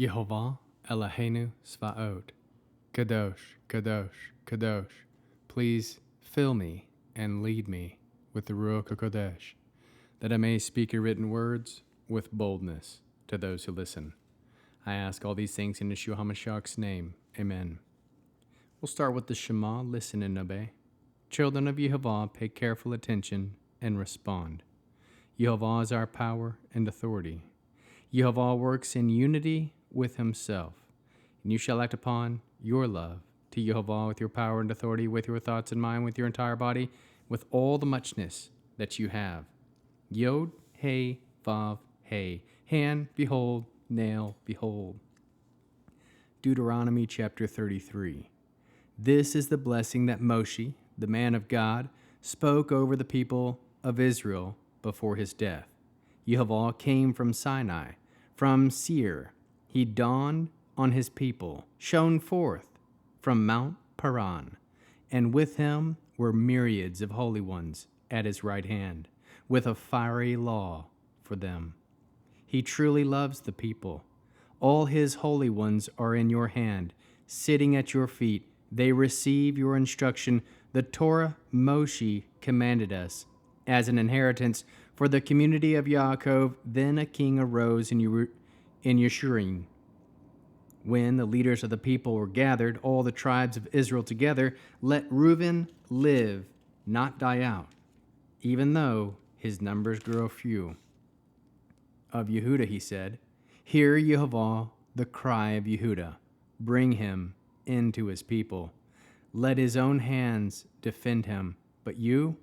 Yehovah Eloheinu Svaot. Kadosh, Kadosh, Kadosh. Please fill me and lead me with the Ruach HaKodesh, that I may speak your written words with boldness to those who listen. I ask all these things in Yeshua HaMashiach's name. Amen. We'll start with the Shema, listen and obey. Children of Yehovah, pay careful attention and respond. Yehovah is our power and authority. Yehovah works in unity with himself, and you shall act upon your love to Yehovah with your power and authority, with your thoughts and mind, with your entire body, with all the muchness that you have. Yod, Hey, Vav, Hey. Hand, behold, nail, behold. Deuteronomy chapter 33. This is the blessing that Moshe, the man of God, spoke over the people of Israel before his death. Yehovah came from Sinai, from Seir. He dawned on his people, shone forth from Mount Paran, and with him were myriads of holy ones at his right hand, with a fiery law for them. He truly loves the people. All his holy ones are in your hand, sitting at your feet. They receive your instruction. The Torah Moshe commanded us as an inheritance for the community of Yaakov. Then a king arose in Yeshurun. When the leaders of the people were gathered, all the tribes of Israel together, let Reuben live, not die out, even though his numbers grow few. Of Yehuda he said, hear Yehovah, the cry of Yehuda. Bring him into his people. Let his own hands defend him, but you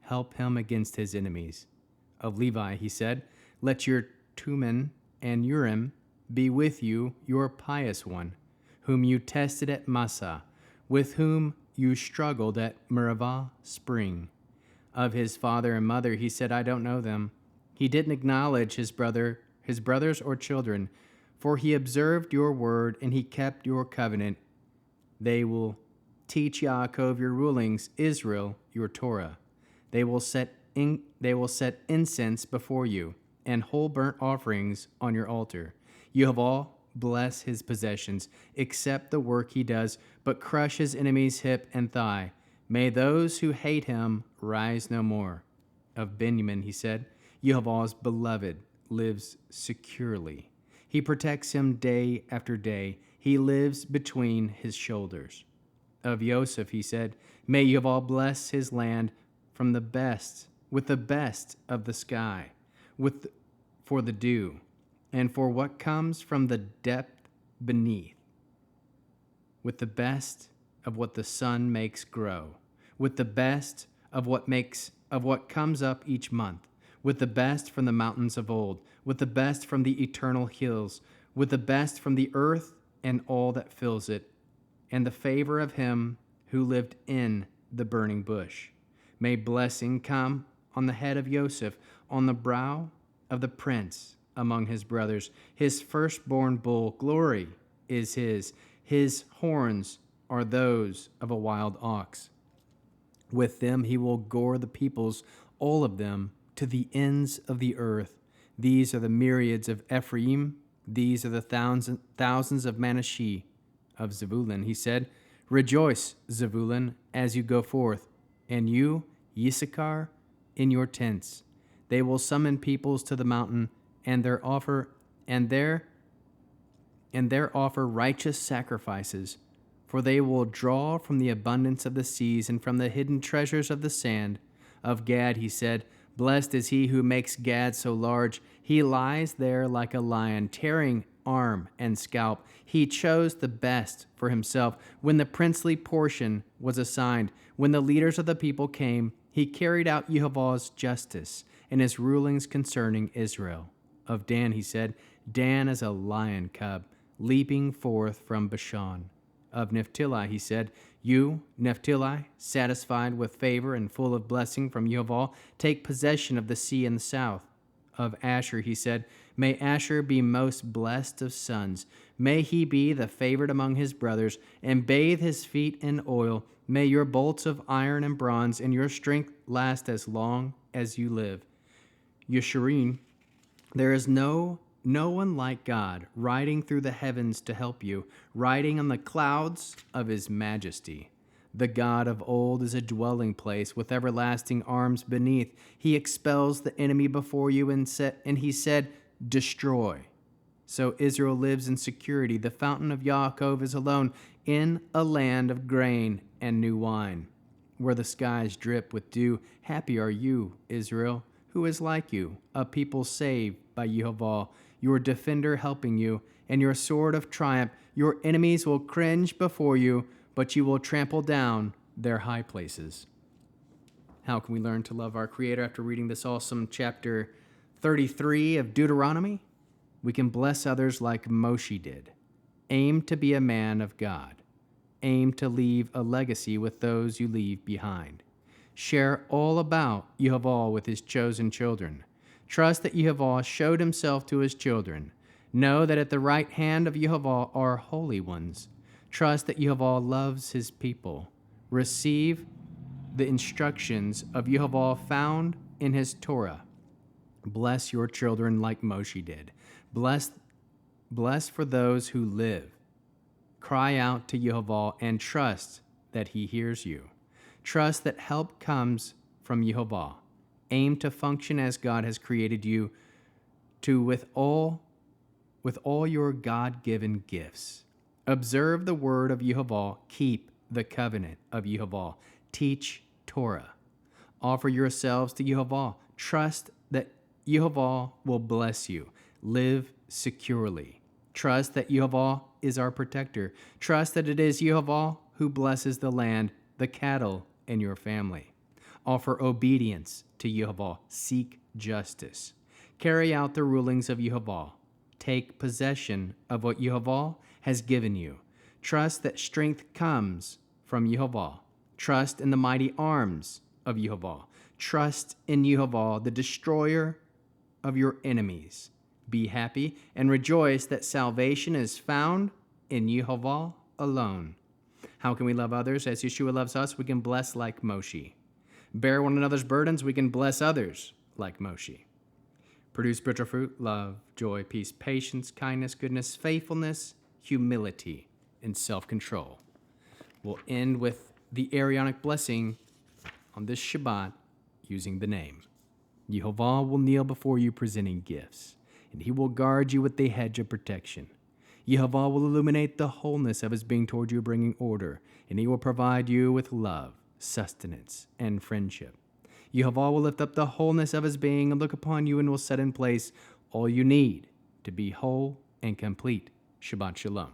help him against his enemies. Of Levi he said, let your Tumen and Urim be with you, your pious one, whom you tested at Massa, with whom you struggled at Meribah spring. Of his father and mother he said, I don't know them. He didn't acknowledge his brothers or children, for he observed your word and he kept your covenant. They will teach Yaakov your rulings, Israel your Torah. They will set incense before you and whole burnt offerings on your altar. Yehovah bless his possessions, accept the work he does, but crush his enemies' hip and thigh. May those who hate him rise no more. Of Benjamin he said, Yehovah's beloved lives securely. He protects him day after day. He lives between his shoulders. Of Joseph he said, may Yehovah bless his land from the best, with the best of the sky, for the dew, and for what comes from the depth beneath, with the best of what the sun makes grow, with the best of what comes up each month, with the best from the mountains of old, with the best from the eternal hills, with the best from the earth and all that fills it, and the favor of him who lived in the burning bush. May blessing come on the head of Joseph, on the brow of the prince among his brothers. His firstborn bull, glory is his. His horns are those of a wild ox. With them he will gore the peoples, all of them, to the ends of the earth. These are the myriads of Ephraim. These are the thousands of Manasseh. Of Zebulun he said, rejoice, Zebulun, as you go forth, and you, Yissachar, in your tents. They will summon peoples to the mountain, and there offer righteous sacrifices, for they will draw from the abundance of the seas and from the hidden treasures of the sand. Of Gad he said, blessed is he who makes Gad so large. He lies there like a lion, tearing arm and scalp. He chose the best for himself. When the princely portion was assigned, when the leaders of the people came, he carried out Yehovah's justice and his rulings concerning Israel. Of Dan he said, Dan is a lion cub, leaping forth from Bashan. Of Naphtali he said, you, Naphtali, satisfied with favor and full of blessing from Yehovah, take possession of the sea in the south. Of Asher he said, may Asher be most blessed of sons. May he be the favored among his brothers, and bathe his feet in oil. May your bolts of iron and bronze and your strength last as long as you live. Yeshurun, there is no No one like God, riding through the heavens to help you, riding on the clouds of his majesty. The God of old is a dwelling place with everlasting arms beneath. He expels the enemy before you and he said, destroy. So Israel lives in security. The fountain of Yaakov is alone in a land of grain and new wine, where the skies drip with dew. Happy are you, Israel, who is like you, a people saved by Yehovah, your defender helping you, and your sword of triumph. Your enemies will cringe before you, but you will trample down their high places. How can we learn to love our Creator after reading this awesome chapter 33 of Deuteronomy? We can bless others like Moshe did. Aim to be a man of God. Aim to leave a legacy with those you leave behind. Share all about Yehovah with his chosen children. Trust that Yehovah showed himself to his children. Know that at the right hand of Yehovah are holy ones. Trust that Yehovah loves his people. Receive the instructions of Yehovah found in his Torah. Bless your children like Moshe did. Bless for those who live. Cry out to Yehovah and trust that he hears you. Trust that help comes from Yehovah. Aim to function as God has created you to with all your God-given gifts. Observe the word of Yehovah. Keep the covenant of Yehovah. Teach Torah. Offer yourselves to Yehovah. Trust that Yehovah will bless you. Live securely. Trust that Yehovah is our protector. Trust that it is Yehovah who blesses the land, the cattle, and your family. Offer obedience to Yehovah. Seek justice. Carry out the rulings of Yehovah. Take possession of what Yehovah has given you. Trust that strength comes from Yehovah. Trust in the mighty arms of Yehovah. Trust in Yehovah, the destroyer of your enemies. Be happy and rejoice that salvation is found in Yehovah alone. How can we love others? As Yeshua loves us, we can bless like Moshe. Bear one another's burdens, we can bless others like Moshe. Produce spiritual fruit, love, joy, peace, patience, kindness, goodness, faithfulness, humility, and self-control. We'll end with the Aaronic blessing on this Shabbat using the name. Yehovah will kneel before you presenting gifts, and he will guard you with the hedge of protection. Yehovah will illuminate the wholeness of his being toward you, bringing order, and he will provide you with love, sustenance, and friendship. Yehovah will lift up the wholeness of his being and look upon you and will set in place all you need to be whole and complete. Shabbat Shalom.